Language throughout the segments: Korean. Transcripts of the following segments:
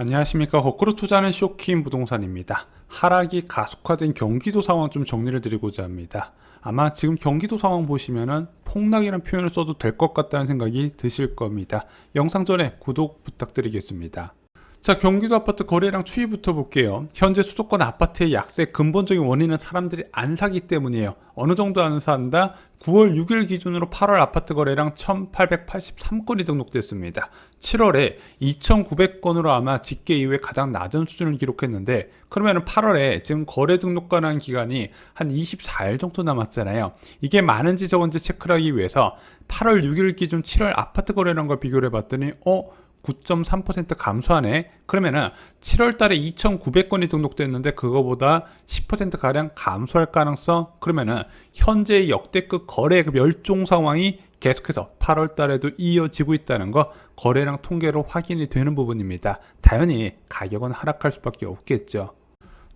안녕하십니까. 거꾸로 투자하는 쇼킹 부동산입니다. 하락이 가속화된 경기도 상황 좀 정리를 드리고자 합니다. 아마 지금 경기도 상황 보시면은 폭락이라는 표현을 써도 될 것 같다는 생각이 드실 겁니다. 영상 전에 구독 부탁드리겠습니다. 자, 경기도 아파트 거래량 추이부터 볼게요. 현재 수도권 아파트의 약세의 근본적인 원인은 사람들이 안 사기 때문이에요. 어느 정도 안 산다? 9월 6일 기준으로 8월 아파트 거래량 1883건이 등록됐습니다. 7월에 2900건으로 아마 집계 이후에 가장 낮은 수준을 기록했는데, 그러면 8월에 지금 거래 등록 가능한 기간이 한 24일 정도 남았잖아요. 이게 많은지 적은지 체크를 하기 위해서 8월 6일 기준 7월 아파트 거래량과 비교를 해봤더니 9.3% 감소하네. 그러면은 7월 달에 2,900건이 등록됐는데 그거보다 10% 가량 감소할 가능성? 그러면은 현재의 역대급 거래 멸종 상황이 계속해서 8월 달에도 이어지고 있다는 거 거래량 통계로 확인이 되는 부분입니다. 당연히 가격은 하락할 수밖에 없겠죠.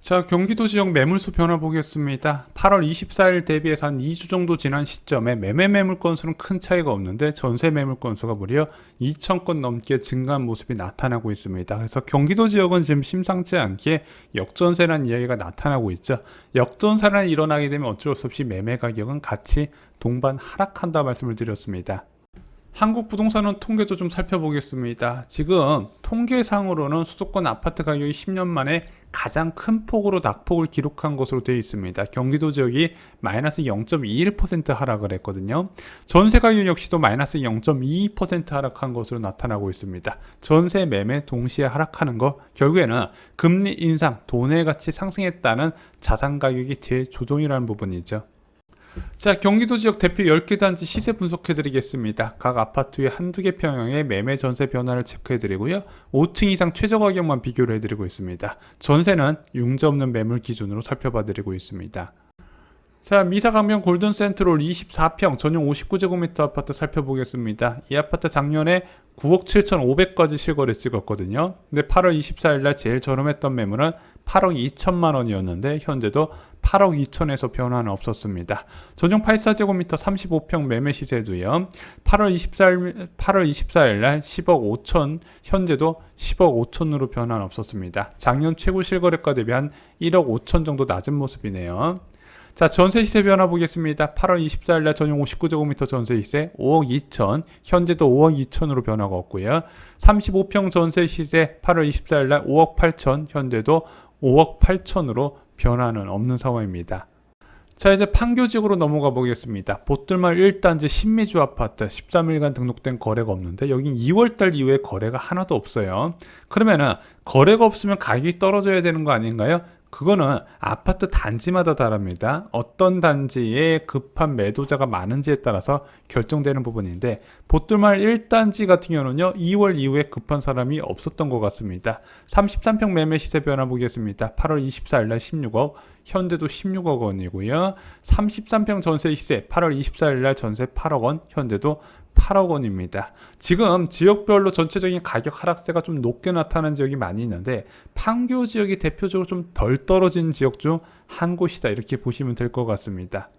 자, 경기도 지역 매물수 변화 보겠습니다. 8월 24일 대비해서 한 2주 정도 지난 시점에 매매 매물 건수는 큰 차이가 없는데 전세 매물 건수가 무려 2,000건 넘게 증가한 모습이 나타나고 있습니다. 그래서 경기도 지역은 지금 심상치 않게 역전세라는 이야기가 나타나고 있죠. 역전세가 일어나게 되면 어쩔 수 없이 매매 가격은 같이 동반 하락한다 말씀을 드렸습니다. 한국 부동산원 통계도 좀 살펴보겠습니다. 지금 통계상으로는 수도권 아파트 가격이 10년 만에 가장 큰 폭으로 낙폭을 기록한 것으로 되어 있습니다. 경기도 지역이 마이너스 0.21% 하락을 했거든요. 전세 가격 역시도 마이너스 0.22% 하락한 것으로 나타나고 있습니다. 전세 매매 동시에 하락하는 거 결국에는 금리 인상, 돈의 가치 상승했다는 자산 가격이 재조정이라는 부분이죠. 자, 경기도 지역 대표 10개 단지 시세 분석해 드리겠습니다. 각 아파트의 한두 개 평형의 매매 전세 변화를 체크해 드리고요. 5층 이상 최저 가격만 비교를 해 드리고 있습니다. 전세는 융자 없는 매물 기준으로 살펴봐 드리고 있습니다. 자, 미사강변 골든센트롤 24평 전용 59제곱미터 아파트 살펴보겠습니다. 이 아파트 작년에 9억 7,500까지 실거래 찍었거든요. 근데 8월 24일날 제일 저렴했던 매물은 8억 2천만 원이었는데 현재도 8억 2천에서 변화는 없었습니다. 전용 84제곱미터 35평 매매 시세도요. 8월 24일날 10억 5천, 현재도 10억 5천으로 변화는 없었습니다. 작년 최고 실거래가 대비 한 1억 5천 정도 낮은 모습이네요. 자, 전세 시세 변화 보겠습니다. 8월 24일날 전용 59제곱미터 전세 시세 5억 2천, 현재도 5억 2천으로 변화가 없고요. 35평 전세 시세 8월 24일날 5억 8천, 현재도 5억 8천으로 변화는 없는 상황입니다. 자, 이제 판교 지역으로 넘어가 보겠습니다. 보뜰마을 1단지 신미주 아파트 13일간 등록된 거래가 없는데 여긴 2월달 이후에 거래가 하나도 없어요. 그러면은 거래가 없으면 가격이 떨어져야 되는 거 아닌가요? 그거는 아파트 단지마다 다릅니다. 어떤 단지에 급한 매도자가 많은지에 따라서 결정되는 부분인데 보뜰마을 1단지 같은 경우는요 2월 이후에 급한 사람이 없었던 것 같습니다. 33평 매매 시세 변화 보겠습니다. 8월 24일날 16억, 현재도 16억 원이고요. 33평 전세 시세 8월 24일날 전세 8억 원, 현재도 8억 원입니다. 지금 지역별로 전체적인 가격 하락세가 좀 높게 나타나는 지역이 많이 있는데 판교 지역이 대표적으로 좀 덜 떨어진 지역 중 한 곳이다, 이렇게 보시면 될 것 같습니다.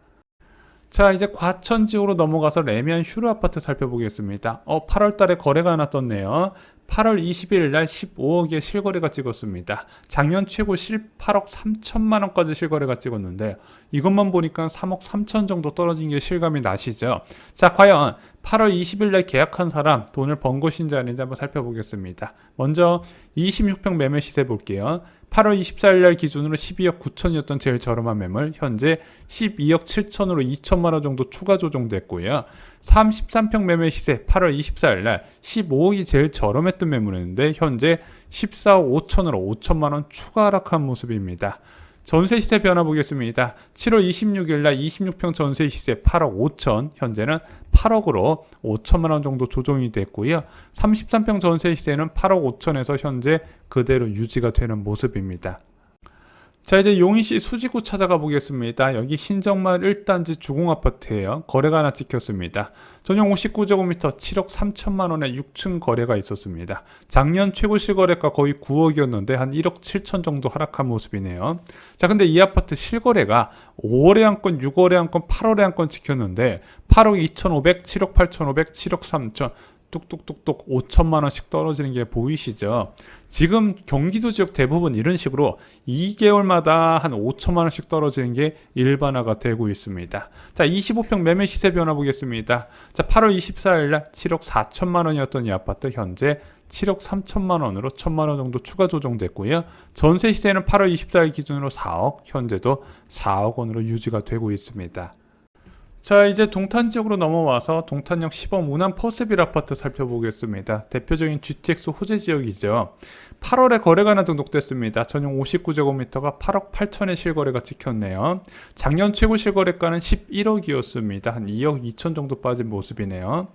자, 이제 과천 지역으로 넘어가서 레미안 슈르 아파트 살펴보겠습니다. 8월 달에 거래가 하나 떴네요. 8월 20일 날 15억의 실거래가 찍었습니다. 작년 최고 8억 3천만 원까지 실거래가 찍었는데 이것만 보니까 3억 3천 정도 떨어진 게 실감이 나시죠? 자, 과연 8월 20일 날 계약한 사람 돈을 번 것인지 아닌지 한번 살펴보겠습니다. 먼저 26평 매매 시세 볼게요. 8월 24일 날 기준으로 12억 9천이었던 제일 저렴한 매물, 현재 12억 7천으로 2천만 원 정도 추가 조정됐고요. 33평 매매 시세 8월 24일 날 15억이 제일 저렴했던 매물이었는데 현재 14억 5천으로 5천만 원 추가 하락한 모습입니다. 전세 시세 변화 보겠습니다. 7월 26일 날 26평 전세 시세 8억 5천, 현재는 8억으로 5천만 원 정도 조정이 됐고요. 33평 전세 시세는 8억 5천에서 현재 그대로 유지가 되는 모습입니다. 자, 이제 용인시 수지구 찾아가 보겠습니다. 여기 신정마을 1단지 주공아파트예요. 거래가 하나 찍혔습니다. 전용 59제곱미터 7억 3천만 원에 6층 거래가 있었습니다. 작년 최고 실거래가 거의 9억이었는데 한 1억 7천 정도 하락한 모습이네요. 자, 근데 이 아파트 실거래가 5월에 한 건, 6월에 한 건, 8월에 한 건 찍혔는데 8억 2,500, 7억 8,500, 7억 3천 뚝뚝뚝뚝 5천만 원씩 떨어지는 게 보이시죠? 지금 경기도 지역 대부분 이런 식으로 2개월마다 한 5천만 원씩 떨어지는 게 일반화가 되고 있습니다. 자, 25평 매매 시세 변화 보겠습니다. 자, 8월 24일 날 7억 4천만 원이었던 이 아파트 현재 7억 3천만 원으로 1천만 원 정도 추가 조정됐고요. 전세 시세는 8월 24일 기준으로 4억, 현재도 4억 원으로 유지가 되고 있습니다. 자, 이제 동탄 지역으로 넘어와서 동탄역 10억 무난 퍼스빌 아파트 살펴보겠습니다. 대표적인 GTX 호재 지역이죠. 8월에 거래가 하나 등록됐습니다. 전용 59제곱미터가 8억 8천에 실거래가 찍혔네요. 작년 최고 실거래가는 11억이었습니다. 한 2억 2천 정도 빠진 모습이네요.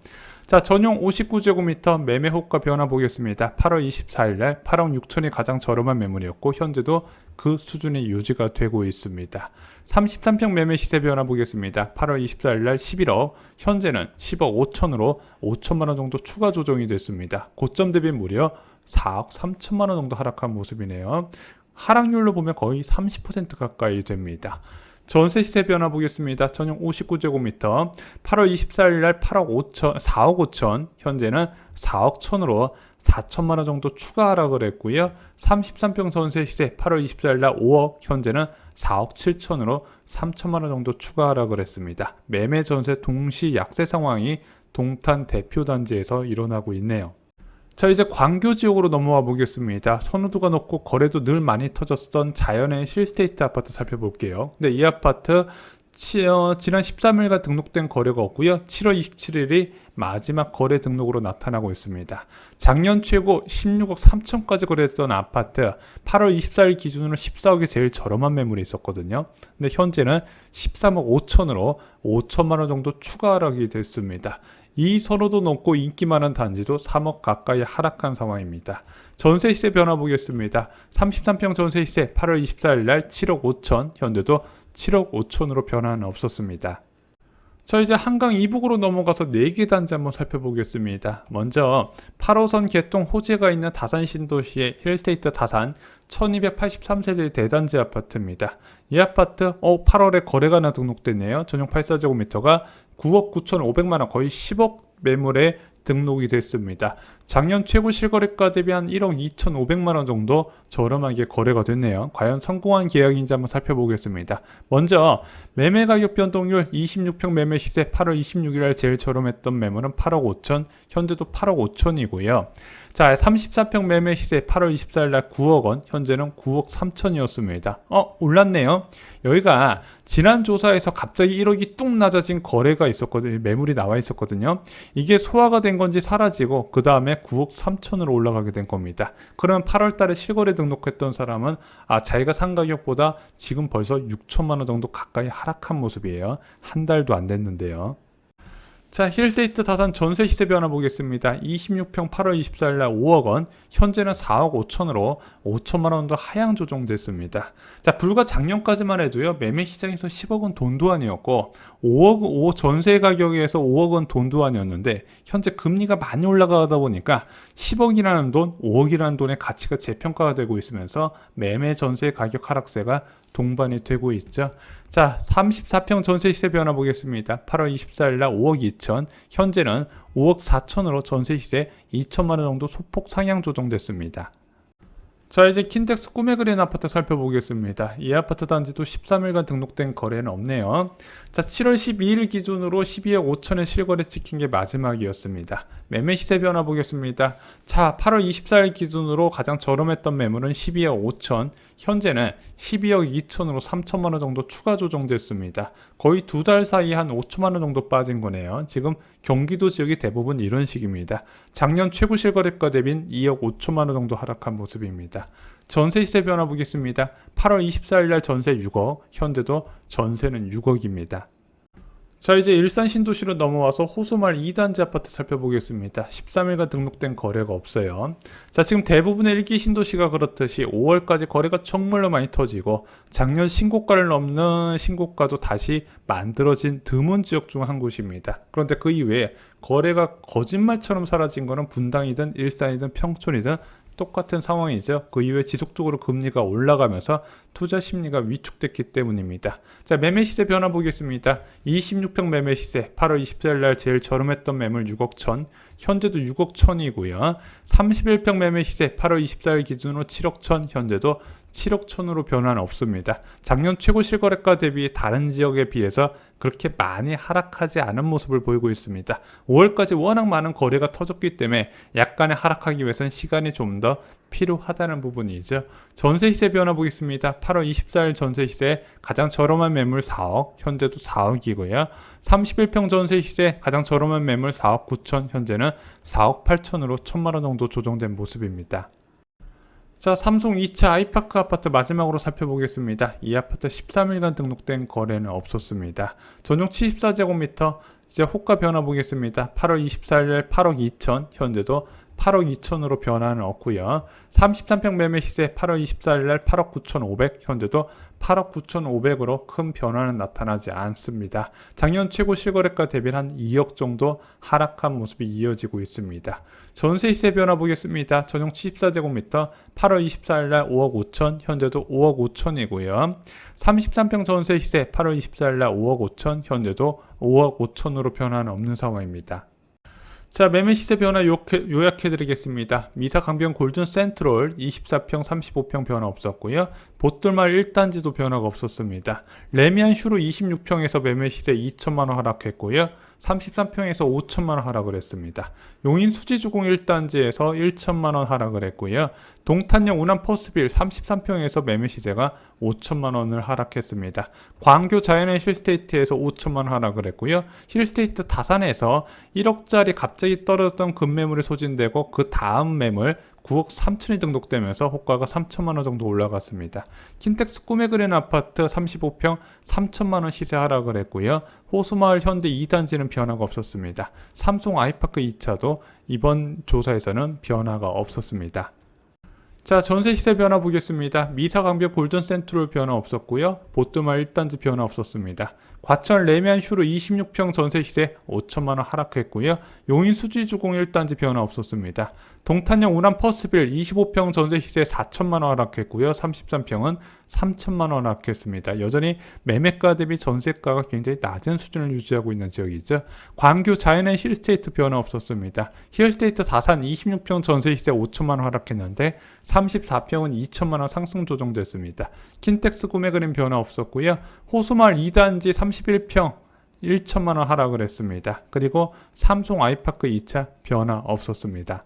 자, 전용 59제곱미터 매매 호가 변화 보겠습니다. 8월 24일 날 8억 6천이 가장 저렴한 매물이었고 현재도 그 수준이 유지가 되고 있습니다. 33평 매매 시세 변화 보겠습니다. 8월 24일 날 11억, 현재는 10억 5천으로 5천만 원 정도 추가 조정이 됐습니다. 고점 대비 무려 4억 3천만 원 정도 하락한 모습이네요. 하락률로 보면 거의 30% 가까이 됩니다. 전세 시세 변화 보겠습니다. 전용 59제곱미터 8월 24일 날 4억 5천, 현재는 4억 1천으로 4천만 원 정도 추가 하락을 했고요. 33평 전세 시세 8월 24일 날 5억, 현재는 4억 7천으로 3천만 원 정도 추가 하락을 했습니다. 매매 전세 동시 약세 상황이 동탄 대표 단지에서 일어나고 있네요. 자, 이제 광교 지역으로 넘어와 보겠습니다. 선호도가 높고 거래도 늘 많이 터졌던 자연의 힐스테이트 아파트 살펴볼게요. 근데 이 아파트 지난 13일간 등록된 거래가 없고요. 7월 27일이 마지막 거래 등록으로 나타나고 있습니다. 작년 최고 16억 3천까지 거래했던 아파트 8월 24일 기준으로 14억이 제일 저렴한 매물이 있었거든요. 근데 현재는 13억 5천으로 5천만 원 정도 추가 하락이 됐습니다. 이 선호도 높고 인기 많은 단지도 3억 가까이 하락한 상황입니다. 전세 시세 변화 보겠습니다. 33평 전세 시세 8월 24일 날 7억 5천, 현재도 7억 5천으로 변화는 없었습니다. 자, 이제 한강 이북으로 넘어가서 4개 단지 한번 살펴보겠습니다. 먼저 8호선 개통 호재가 있는 다산 신도시의 힐스테이트 다산 1283세대 대단지 아파트입니다. 이 아파트 8월에 거래가 하나 등록됐네요. 전용 84제곱미터가 9억 9,500만 원, 거의 10억 매물에 등록이 됐습니다. 작년 최고 실거래가 대비 한 1억 2,500만 원 정도 저렴하게 거래가 됐네요. 과연 성공한 계약인지 한번 살펴보겠습니다. 먼저 매매 가격 변동률 26평 매매 시세 8월 26일 날 제일 저렴했던 매물은 8억 5천, 현재도 8억 5천이고요. 자, 34평 매매 시세 8월 24일 날 9억 원, 현재는 9억 3천이었습니다. 올랐네요. 여기가 지난 조사에서 갑자기 1억이 뚝 낮아진 거래가 있었거든요. 매물이 나와 있었거든요. 이게 소화가 된 건지 사라지고 그 다음에 9억 3천으로 올라가게 된 겁니다. 그러면 8월 달에 실거래 등록했던 사람은 자기가 산 가격보다 지금 벌써 6천만 원 정도 가까이 하락한 모습이에요. 한 달도 안 됐는데요. 자, 힐스테이트 다산 전세 시세 변화 보겠습니다. 26평 8월 24일 날 5억 원, 현재는 4억 5천으로 5천만 원 더 하향 조정됐습니다. 자, 불과 작년까지만 해도요, 매매 시장에서 10억은 돈도 아니었고 5억 전세 가격에서 5억 원 돈도 아니었는데 현재 금리가 많이 올라가다 보니까 10억이라는 돈, 5억이라는 돈의 가치가 재평가가 되고 있으면서 매매 전세 가격 하락세가 동반이 되고 있죠. 자, 34평 전세 시세 변화 보겠습니다. 8월 24일 날 5억 2천, 현재는 5억 4천으로 전세 시세 2천만 원 정도 소폭 상향 조정됐습니다. 자, 이제 킨텍스 꿈의 그린 아파트 살펴보겠습니다. 이 아파트 단지도 13일간 등록된 거래는 없네요. 자, 7월 12일 기준으로 12억 5천에 실거래 찍힌 게 마지막이었습니다. 매매 시세 변화 보겠습니다. 자, 8월 24일 기준으로 가장 저렴했던 매물은 12억 5천, 현재는 12억 2천으로 3천만 원 정도 추가 조정됐습니다. 거의 2달 사이에 한 5천만 원 정도 빠진 거네요. 지금 경기도 지역이 대부분 이런 식입니다. 작년 최고 실거래가 대비인 2억 5천만 원 정도 하락한 모습입니다. 전세 시세 변화 보겠습니다. 8월 24일 날 전세 6억, 현재도 전세는 6억입니다. 자, 이제 일산 신도시로 넘어와서 호수마을 2단지 아파트 살펴보겠습니다. 13일간 등록된 거래가 없어요. 자, 지금 대부분의 1기 신도시가 그렇듯이 5월까지 거래가 정말로 많이 터지고 작년 신고가를 넘는 신고가도 다시 만들어진 드문 지역 중 한 곳입니다. 그런데 그 이외에 거래가 거짓말처럼 사라진 거는 분당이든 일산이든 평촌이든 똑같은 상황이죠. 그 이후에 지속적으로 금리가 올라가면서 투자 심리가 위축됐기 때문입니다. 자, 매매 시세 변화 보겠습니다. 26평 매매 시세 8월 24일 날 제일 저렴했던 매물 6억 1천, 현재도 6억 1천이고요. 31평 매매 시세 8월 24일 기준으로 7억 1천, 현재도 7억 1천으로 변화는 없습니다. 작년 최고 실거래가 대비 다른 지역에 비해서 그렇게 많이 하락하지 않은 모습을 보이고 있습니다. 5월까지 워낙 많은 거래가 터졌기 때문에 약간의 하락하기 위해서는 시간이 좀 더 필요하다는 부분이죠. 전세 시세 변화 보겠습니다. 8월 24일 전세 시세 가장 저렴한 매물 4억, 현재도 4억이고요. 31평 전세 시세 가장 저렴한 매물 4억 9천, 현재는 4억 8천으로 1천만 원 정도 조정된 모습입니다. 자, 삼성 2차 아이파크 아파트 마지막으로 살펴보겠습니다. 이 아파트 13일간 등록된 거래는 없었습니다. 전용 74제곱미터 이제 호가 변화 보겠습니다. 8월 24일 8억 2천, 현재도 8억 2천으로 변화는 없고요. 33평 매매 시세 8월 24일 날 8억 9천5백, 현재도 8억 9천5백으로 큰 변화는 나타나지 않습니다. 작년 최고 실거래가 대비 한 2억 정도 하락한 모습이 이어지고 있습니다. 전세 시세 변화 보겠습니다. 전용 74제곱미터 8월 24일 날 5억 5천, 현재도 5억 5천이고요. 33평 전세 시세 8월 24일 날 5억 5천, 현재도 5억 5천으로 변화는 없는 상황입니다. 자, 매매 시세 변화 요약해 드리겠습니다. 미사 강변 골든 센트럴 24평 35평 변화 없었고요. 보뜰마을 1단지도 변화가 없었습니다. 레미안 슈로 26평에서 매매 시세 2천만원 하락했고요. 33평에서 5천만원 하락을 했습니다. 용인 수지주공 1단지에서 1천만원 하락을 했고요. 동탄역 운암 퍼스빌 33평에서 매매 시세가 5천만원을 하락했습니다. 광교 자연의 힐스테이트에서 5천만원 하락을 했고요. 힐스테이트 다산에서 1억짜리 갑자기 떨어졌던 급매물이 소진되고 그 다음 매물 9억 3천이 등록되면서 호가가 3천만원 정도 올라갔습니다. 킨텍스 꿈의 그린 아파트 35평 3천만원 시세 하락을 했고요. 호수마을 현대 2단지는 변화가 없었습니다. 삼성 아이파크 2차도 이번 조사에서는 변화가 없었습니다. 자, 전세 시세 변화 보겠습니다. 미사 강변 골든 센트럴 변화 없었고요. 보뜰마을 1단지 변화 없었습니다. 과천 레미안 슈로 26평 전세 시세 5천만원 하락했고요. 용인 수지주공 1단지 변화 없었습니다. 동탄역 운암 퍼스빌 25평 전세 시세 4천만원 하락했고요. 33평은 3천만원 하락했습니다. 여전히 매매가 대비 전세가가 굉장히 낮은 수준을 유지하고 있는 지역이죠. 광교 자연의 힐스테이트 변화 없었습니다. 힐스테이트 다산 26평 전세 시세 5천만원 하락했는데 34평은 2천만원 상승 조정됐습니다. 킨텍스 꿈의 그림 변화 없었고요. 호수마을 2단지 31평 1천만원 하락을 했습니다. 그리고 삼성 아이파크 2차 변화 없었습니다.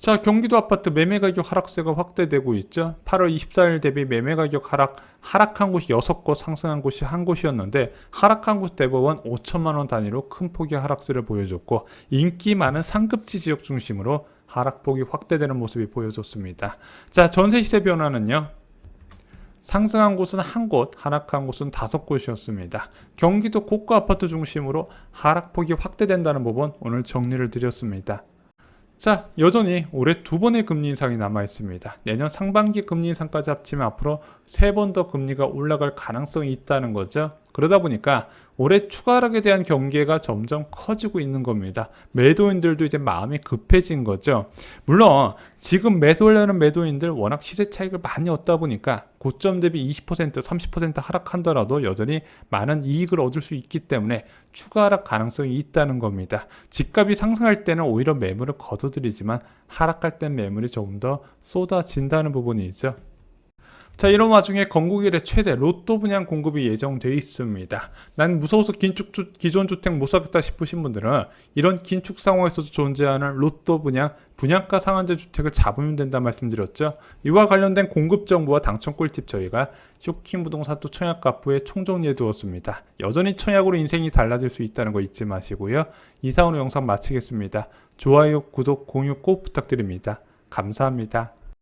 자, 경기도 아파트 매매가격 하락세가 확대되고 있죠. 8월 24일 대비 매매가격 하락한 곳이 6곳, 상승한 곳이 1곳이었는데 하락한 곳 대부분 5천만원 단위로 큰 폭의 하락세를 보여줬고 인기 많은 상급지 지역 중심으로 하락폭이 확대되는 모습이 보여졌습니다. 자, 전세 시세 변화는요. 상승한 곳은 1곳, 하락한 곳은 5곳이었습니다. 경기도 고가 아파트 중심으로 하락폭이 확대된다는 부분 오늘 정리를 드렸습니다. 자, 여전히 올해 2번의 금리 인상이 남아 있습니다. 내년 상반기 금리 인상까지 합치면 앞으로 3번 더 금리가 올라갈 가능성이 있다는 거죠. 그러다 보니까 올해 추가 하락에 대한 경계가 점점 커지고 있는 겁니다. 매도인들도 이제 마음이 급해진 거죠. 물론 지금 매도하려는 매도인들 워낙 시세 차익을 많이 얻다 보니까 고점 대비 20%, 30% 하락한더라도 여전히 많은 이익을 얻을 수 있기 때문에 추가 하락 가능성이 있다는 겁니다. 집값이 상승할 때는 오히려 매물을 거둬들이지만 하락할 땐 매물이 조금 더 쏟아진다는 부분이죠. 자, 이런 와중에 건국 이래 최대 로또 분양 공급이 예정되어 있습니다. 난 무서워서 기존 주택 못 사겠다 싶으신 분들은 이런 긴축 상황에서도 존재하는 로또 분양가 상한제 주택을 잡으면 된다 말씀드렸죠. 이와 관련된 공급 정보와 당첨 꿀팁 저희가 쇼킹 부동산 또 청약가부에 총정리해 두었습니다. 여전히 청약으로 인생이 달라질 수 있다는 거 잊지 마시고요. 이상 오늘 영상 마치겠습니다. 좋아요, 구독, 공유 꼭 부탁드립니다. 감사합니다.